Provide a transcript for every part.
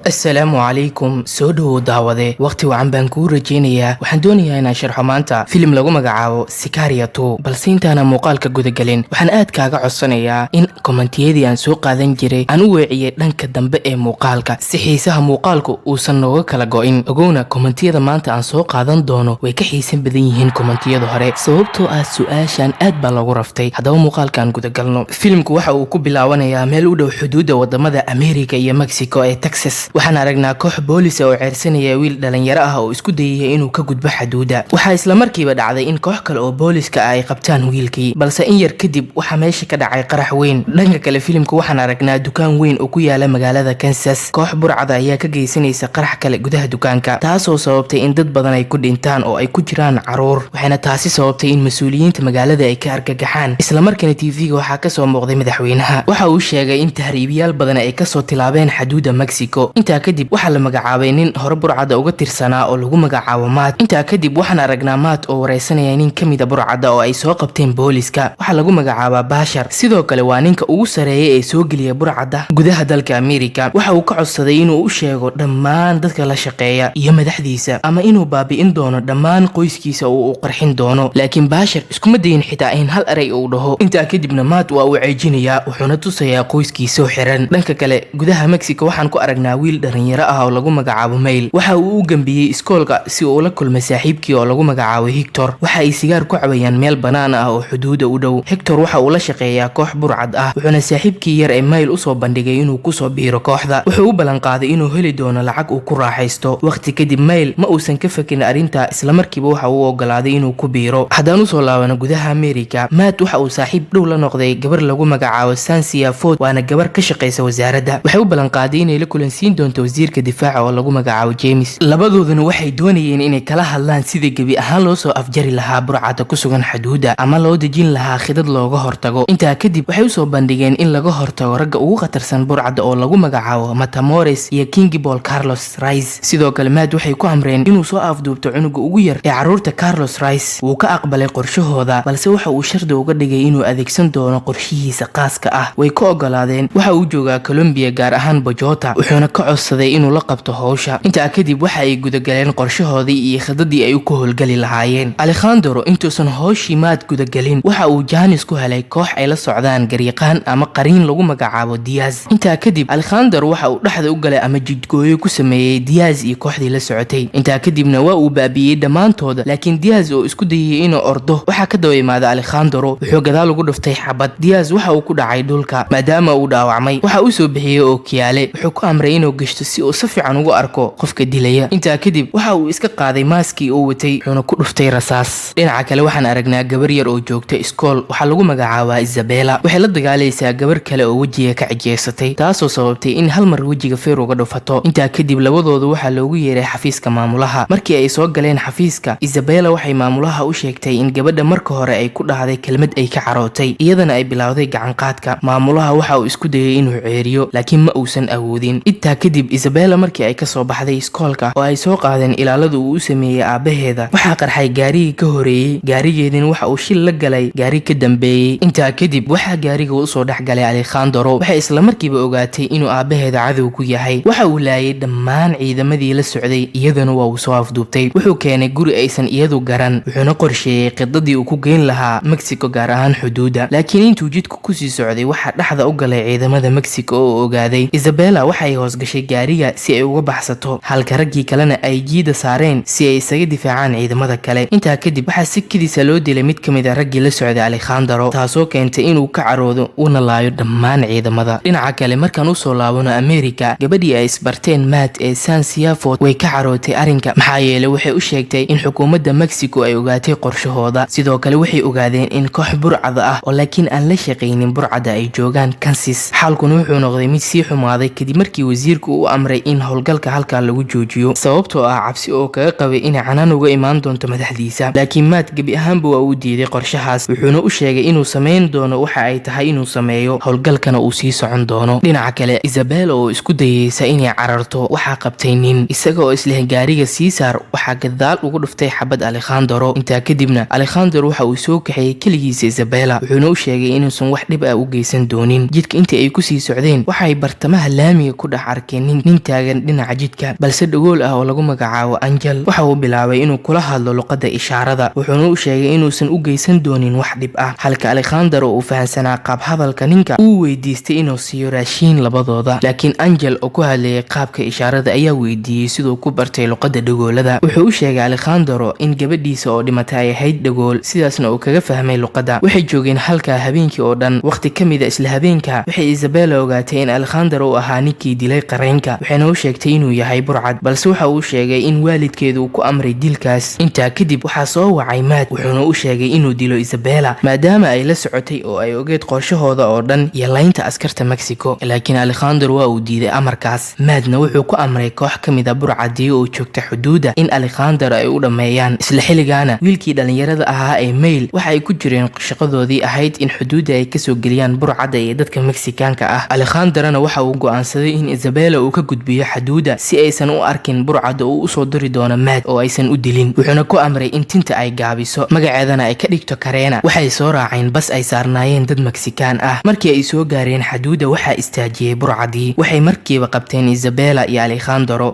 السلام عليكم سودو داوده وقتي وعن بانكو رجينيا waxaan doonayaa inaan sharxo maanta film lagu magacaabo Sicario 2 balse intaana muuqaalka guda galin waxaan aad kaaga codsanayaa in commentiyadii aan soo qaadan jiray aan u weeciyay dhanka dambe ee muuqaalka si xiisaha muuqaalku uusan nooga kala go'in ogowna commentiyada maanta aan soo qaadan doono way ka xiisan badan yihiin commentiyada hore sababtoo ah su'aashan aad baa lagu raftay hadaba muuqaalkan guda galno filmku waxa uu ku bilaabanayaa meel u dhow xuduudda wadamada America iyo Mexico ee Texas waxaan aragnaa koox boolis oo ceersanaya wiil dhalinyaro ah oo isku dayay inuu ka gudbo xuduudda waxa isla markiiba dhacday in koox kale oo booliska ay qabtaan wiilkii balse in yar kadib waxa meesha ka dhacay qarax weyn dhanka kale filmku waxaan aragnaa dukaan weyn oo ku yaala magaalada Kansas koox burcad ayaa ka geysanaysa qarax kale gudaha dukaanka taasoo sababtay in dad badan ay ku dhintaan oo ay ku jiraan caruur waxaana taasi sababtay in mas'uuliyiinta magaalada ay ka argagaxaan isla markaana TV-ga waxa ka soo muuqday madaxweynaha waxa uu sheegay in tahriibiyaal badan ay ka soo tilaabeen xuduudda Mexico inta kadib waxa la magacaabay nin hore burcada uga tirsanaa oo lagu magacaabo Matt inta kadib waxaan aragnaa Matt oo wareysanaya nin kamid ah burcada oo ay soo qabteen booliska waxa lagu magacaabaa Bashar sidoo kale waa ninka ugu sareeyay ee soo galiya burcada gudaha dalka America waxa uu ka codsaday inuu u sheego dhammaan dadka la shaqeeya iyo madaxdiisa ama inuu baabi'in doono dhammaan qoyskiisa oo uu qarxin doono laakiin Bashar iskuma dayin xitaa in hal eray uu dhaho inta kadibna Matt waa uu ceejinayaa wuxuuna tusayaa qoyskiisa oo xiran dhanka kale gudaha Mexico waxaan ku aragnaa wiil dhalinyaro ah oo lagu magacaabo Mail waxa uu u gambiyay iskoolka si uu la kulmo saaxiibkii oo lagu magacaabo Hector waxa ay sigaar ku cabayaan meel banaan ah oo xuduuda u dhow Hector waxa uu la shaqeeyaa koox burcad ah wuxuuna saaxiibkii yar ee Mail u soo bandhigay inuu ku soo biiro kooxda wuxuu u balan qaaday inuu heli doono lacag uu ku raaxaysto waqti kadib Mail ma uusan ka fakin arinta isla markiiba waxa uu ogolaaday inuu ku biiro hadaan u soo laabano gudaha America Matt waxa uu saaxiib dhow la noqday gabar lagu magacaabo Sansia Ford waana gabar ka shaqeysa wasaaradda waxay u balan qaaday inay la kulansiin doonto wasiirka difaaca oo lagu magacaabo James labadooduna waxay doonayeen inay kala hadlaan sidii gabi ahaan loo soo afjari lahaa burcada ku sugan xuduudda ama loo dejin lahaa khidad looga hortago inta kadib waxay u soo bandhigeen in laga hortago ragga ugu khatarsan burcada oo lagu magacaabo Matamoros iyo King Paul Carlos Rice sidoo kale Matt waxay ku amreen inuu soo afduubto cunuga ugu yar ee caruurta Carlos Rice wuu ka aqbalay qorshahooda balse waxa uu shardi uga dhigay inuu adeegsan doono qorshihiisa qaaska ah way ka ogolaadeen waxa uu joogaa Colombia gaar ahaan Bogota wuxuuna ka codsaday inuu la qabto hawsha inta kadib waxa ay guda galeen qorshahoodii iyo khidadii ay ku howlgali lahaayeen Alejandro intuusan hawshii Matt guda galin waxa uu Janis ku helay koox ay la socdaan garyaqaan ama qariin lagu magacaabo Diaz inta kadib Alejandro waxa uu dhaxda u galay ama jidgooyo ku sameeyay Diaz iyo kooxdii la socotay inta kadibna waa uu baabiyay dhamaantooda laakiin Diaz oo isku dayay inuu ordo waxa ka dawaymaada Alejandro wuxuu gadaal ugu dhuftay xabad Diaz waxa uu ku dhacay dhulka maadaama uu dhaawacmay waxa uu soo bixiyay oo kiyaale wuxuu ku amray inuu gashto si uu si fiican ugu arko qofka dilaya inta kadib waxa uu iska qaaday maaskii uu watay wuxuuna ku dhuftay rasaas dhinaca kale waxaan aragnaa gabar yar oo joogta iskool waxa lagu magacaabaa Isabella waxay la dagaalaysaa gabar kale oo wajiga ka cijeesatay taasoo sababtay in hal mar wajiga feer uga dhufato inta kadib labadoodu waxa loogu yeeray xafiiska maamulaha markii ay soo galeen xafiiska Isabella waxay maamulaha u sheegtay in gabadha marka hore ay ku dhahday kelmad ay ka carootay iyadana ay bilowday gacan qaadka maamulaha waxa uu isku dayay inuu ceeriyo laakiin ma uusan awoodin inta kadib Isabella markii ay ka soo baxday iskoolka oo ay soo qaadeen ilaaladu uu u sameeyay aabaheeda waxa qarxay gaarigii ka horeeyay gaarigeedina waxa uu shil la galay gaari ka dambeeyay inta kadib waxa gaariga u soo dhaxgalay Alejandro waxa isla markiiba ogaatay inuu aabaheeda cadow ku yahay waxa uu laayay dhammaan ciidamadii la socday iyadana waa uu soo afduubtay wuxuu keenay guri aysan iyadu garan wuxuuna qorsheeyay qidadii uu ku geyn lahaa Mexico gaar ahaan xuduudda laakiin intuu jidku ku sii socday waxa dhaxda u galay ciidamada Mexico oo ogaaday Isabella waxay hoos gashay gaariga si ay uga baxsato halka raggii kalena ay jiida saareen si ay isaga difaacaan ciidamada kale inta kadib waxa si kidisa loo dilay mid kamid ah raggii la socday Alejandro taasoo keentay inuu ka caroodo una laayo dhammaan ciidamada dhinaca kale markaan u soo laabano America gabadhii ay isbarteen Matt ee Sansia Ford way ka carootay arinka maxaa yeelay waxay u sheegtay in xukuumadda Mexico ay ogaatay qorshahooda sidoo kale waxay ogaadeen in koox burcad ah oo laakiin aan la shaqeynin burcada ay joogaan Kansas xaalkuna wuxuu noqday mid sii xumaaday kadib markii wasiirku uu amray in howlgalka halka lagu joojiyo sababtoo ah cabsi oo kaga qabay in canaan uga imaan doonto madaxdiisa laakiin Matt gabi ahaanba waa uu diiday qorshahaas wuxuuna u sheegay inuu sameyn doono waxa ay tahay inuu sameeyo howlgalkana uu sii socon doono dhinaca kale Isabella oo isku dayaysa inay cararto waxa qabtay nin isaga oo isla gaariga sii saar waxa gadaal ugu dhuftay xabad Alejandro inta kadibna Alejandro waxa uu soo kaxay kaligiisa Isabella wuxuuna u sheegay inuusan wax dhib ah u geysan doonin jidka intii ay ku sii socdeen waxay bartamaha laamiga ku dhax arkeen arkeen nin taagan dhinaca jidka balse dhagool ah oo lagu magacaabo Angel. waxa uu bilaabay inuu kula hadlo luqadda ishaarada, wuxuuna u sheegay inuusan u geysan doonin wax dhib ah, halka Alejandro uu fahansanaa qaab hadalka ninka uu weydiistay inuu siiyo raashin labadooda. laakiin Angel oo ku hadlayay qaabka ishaarada ayaa weydiiyey siduu ku bartay luqadda dhagoolada. wuxuu u sheegay Alejandro in gabadhiisa oo dhimatay ay ahayd dhagool, sidaasna uu kaga fahmay luqadda. waxay joogeen halka habeenkii oo dhan. waqti ka mid ah isla habeenka waxay Isabella ogaatay in Alejandro uu ahaa ninkii dilay qareenka, waxayna u sheegtay inuu yahay burcad, balse waxa uu sheegay in waalidkeedu uu ku amray dilkaas. intaa kadib waxaa soo wacay Matt, wuxuuna u sheegay inuu dilo Isabella maadaama ay la socotay oo ay ogeed qorshahooda oo dhan iyo laynta askarta Mexico. laakiin Alejandro waa uu diiday amarkaas. Mattna wuxuu ku amray koox ka mid ah burcadii oo joogta xuduuda in Alejandro ay u dhameeyaan. isla xilligaana wiilkii dhalinyarada ahaa ee Mail waxa ay ku jireen shaqadoodii ahayd in xuduuda ay kasoo geliyaan burcadda iyo dadka Mexicaanka ah. Alejandrona waxa uu go'aansaday in Isabella uu ka gudbiyo xuduuda si aysan u arkin burcadda uu u soo diri doono Matt oo aysan u dilin. wuxuuna ku amray in tinta ay gaabiso, magaceedana ay ka dhigto Karena. waxay soo raaceen bas ay saarnaayeen dad Mexican ah. markii ay soo gaareen xuduuda waxaa istaajiyay burcadii. waxay markiiba qabteen Isabella iyo Alejandro.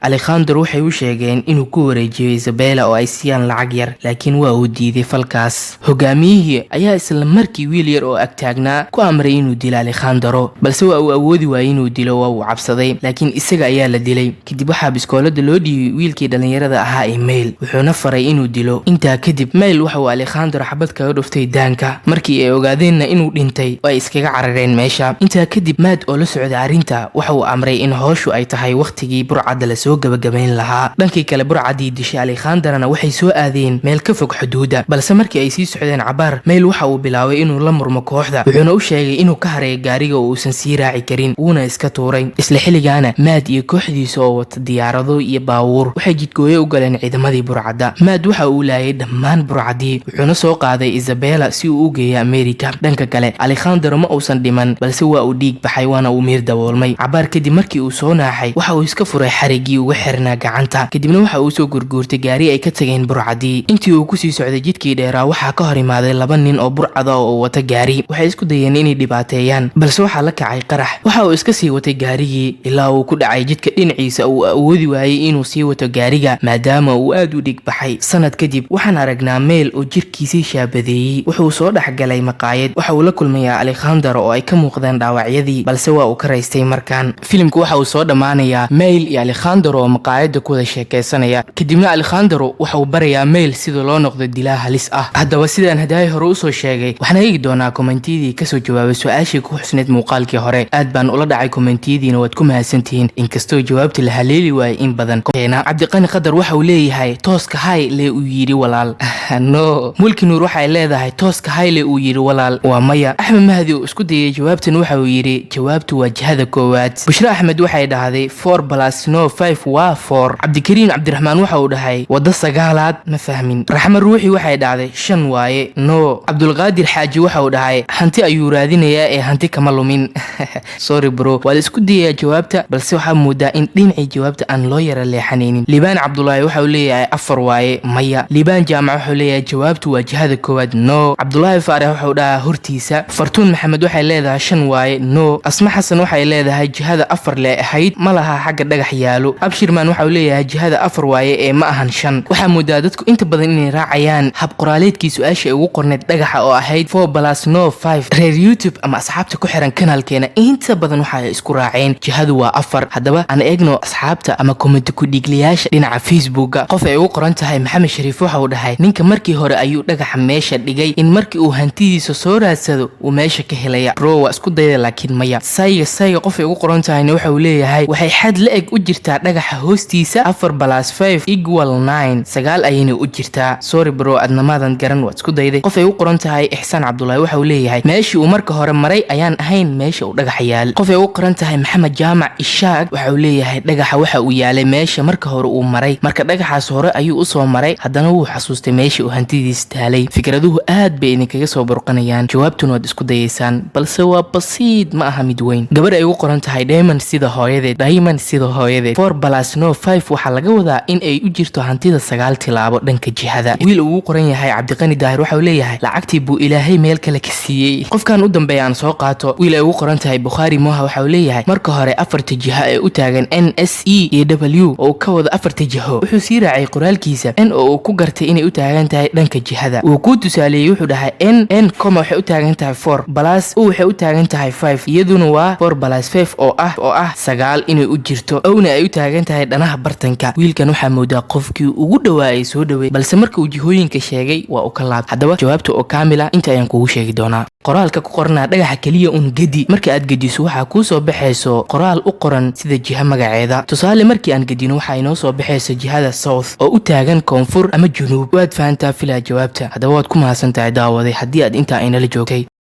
waxay u sheegeen inuu ku wareejiyo Isabella oo ay siiyaan lacag yar, laakiin waa uu diiday falkaas. hogaamiyihii ayaa isla markii wiil yar oo agtaagnaa ku amray inuu dilo Alejandro, balse waa uu awoodi waayay inuu dilo. waa uu cabsaday, laakiin isaga ayaa la dilay. kadib waxaa biskoolada loo dhiibay wiilkii dhalinyarada ahaa ee Mail, wuxuuna faray inuu dilo. intaa kadib Mail waxa uu Alejandro xabad kaga dhuftay daanka. markii ay ogaadeenna inuu dhintay ay iskaga carareen meesha. intaa kadib Matt oo la socday arrinta waxa uu amray in howshu ay tahay waqtigii burcadda la soo gabagabayn lahaa. dhankii kale burcaddii dishay Alejandrona waxay soo aadeen meel ka fog xuduuda, balse markii ay sii socdeen cabaar Mail waxa uu bilaabay inuu la murmo kooxda, wuxuuna u sheegay inuu ka haray gaariga oo uusan sii raaci karin, wuuna iska tuuray. isla xilligaana Matt iyo kooxdiisa oo wata diyaarado iyo baabuur waxay jidgooyo u galeen ciidamadii burcadda. Matt waxa uu laayay dhammaan burcaddii, wuxuuna soo qaaday Isabella si uu u geeyo America. dhanka kale Alejandro ma uusan dhiman, balse waa uu dhiig baxay waana uu miir daboolmay. cabaar kadib markii uu soo naaxay waxa uu iska furay xarigii uga xirnaa gacanta, kadibna waxa uu soo gurguurtay gaari ay ka tageen burcaddii. intii uu kusii socday jidkii dheeraa waxaa ka hor imaaday laba nin oo burcada oo wata gaari. waxay isku dayeen inay dhibaateeyaan, balse waxaa la kacay qarax. waxa uu iska sii watay gaarigii ilaa uu ku dhacay jidka dhinaciisa. uu awoodi waayay inuu sii wato gaariga maadaama uu aad u dhig baxay. sanad kadib waxaan aragnaa Mail oo jirkiisii shaabadeeyey. wuxuu soo dhexgalay maqaayad. waxa uu la kulmayaa Alejandro oo ay ka muuqdeen dhaawacyadii, balse waa uu ka raystay markaan. filimku waxa uu soo dhammaanayaa Mail iyo Alejandro oo maqaayadda ku wada sheekaysanaya. kadibna Alejandro waxa uu barayaa Mail sida loo noqdo dilaa halis ah. haddaba sidaan hadaay hore usoo sheegay, waxaan eegi doonaa kommentiyadii kasoo jawaabay su-aashii ku xusneyd muuqaalkii hore. aad baan ula dhacay kommentiyadiina waad ku mahadsantihiin, inkastoo jawaabta la haleeli waayay in badan. cabdiqani qadar waxa uu leeyahay tooska hay lee uu yidhi walaal. no. mulki nuur waxay leedahay tooska hay lee uu yidhi walaal. waa maya. axmed mahdi oo isku dayay jawaabtan waxa uu yidhi jawaabtu waa jihada koowaad. bushra axmed waxay dhahday 4+5 waa 4. cabdikariin cabdiraxmaan waxa uu dhahay wada sagaalaad. ma fahmin. raxma ruuxi waxay dhahday 5 waaye. no. cabdulqaadir xaaji waxa uu dhahay hanti ayuu raadinayaa ee hanti kama lumin. sorry bro, waa la isku dayayaa jawaabta, balse waxaa moodaa in dhinacii jawaabta aan loo yara leexanaynin. liibaan cabdulaahi waxa uu leeyahay 4 waaye. maya. liibaan jaamac waxa uu leeyahay jawaabtu waa jihada koowaad. no. cabdulaahi faarax waxa uu dhahaa hortiisa. fartuun maxamed waxay leedahay 5 waaye. no. asma xasan waxay leedahay jihada 4 lee ahayd, ma laha xagga dhagax yaalo. abshirmaan waxa uu leeyahay jihada 4 waaye ee ma ahan 5. waxaa moodaa dadku inta badan inay raacayaan hab qoraaleedkii su-aasha ay ugu qorneed dhagaxa oo ahayd 4+5. reer YouTube ama asxaabta ku xiran kanaalkeena inta badan waxa ay isku raaceen jihadu waa 4. haddaba aan eegno asxaabta ama comment ku dhigliyaasha dhinaca Facebooka. qof ay ugu qoran tahay Maxamed Shariif waxa uu dhahay ninka markii hore ayuu dhagaxa meesha dhigay in markii uu hantidiisa soo raadsado uu meesha ka helaya. bro waa isku dayda laakiin maya. sayga qof ay ugu qoran tahayna waxa uu leeyahay waxay xad la eg u jirtaa dhagaxa hoostiisa 4+5 = 9. 9 ayayna u jirtaa. sorry bro adnamaadan garan waa isku dayday. qof ay ugu qoran tahay Ixsaan Cabdullaahi waxa uu leeyahay meeshii uu marka hore maray ayaan ahayn meesha uu dhagax yaal. qof ay ugu qoran tahay Maxamed Jaamac Ishaaq waxa uu leeyahay dhagaxa waxa uu yaalay meesha marka hore uu maray, marka dhagaxaas hore ayuu u soo maray haddana wuu xasuustay meeshii uu hantidiisa taalay. fikraduhu aad bay idinkaga soo burqanayaan, jawaabtuna waad isku dayaysaan, balse waa basiid ma aha mid weyn. gabar ay ugu qoran tahay Diamond sida hooyadeed. 4+5 waxaa laga wadaa in ay u jirto hantida 9 tilaabo dhanka jihada. wiil uu ugu qoran yahay Cabdiqani Daahir waxa uu leeyahay lacagtii buu ilaahay meel kale ka siiyey. qofkan u dambeeyaan soo qaato wiil ay ugu qoran tahay Bukhari Moha waxa uu leeyahay marka hore 4 jiha jiha ee u taagan n s e iyo w oo ka wada afarta jiho. wuxuu sii raacay qoraalkiisa n oo uu ku gartay inay u taagan tahay dhanka jihada. wuu ku tusaaleeyay wuxuu dhahay n waxay u taagan tahay 4 plus u waxay u taagan tahay 5 iyaduna waa 4 plus 5 oo ah 9 inay u jirto owna ay u taagan tahay dhanaha bartanka. wiilkan waxaa moodaa qofkii ugu dhawaayay soo dhaweey balse marka uu jihooyinka sheegay waa uu ka laabtay. haddaba jawaabta oo kaamila inta ayaan kugu sheegi doonaa. qoraalka ku qornaa dhagaxa kaliya un gedi. marka aad gediso waxaa kuu soo baxayso qoraal u qoran sida jiha magaceeda. tusaale markii aan gedino waxaa inoo soo baxayso jihada south oo u taagan koonfur ama junuub. waad fahantaa filaa jawaabta. haddaba waad ku mahadsantahay daawaday haddii aad intaa aynala joogtay.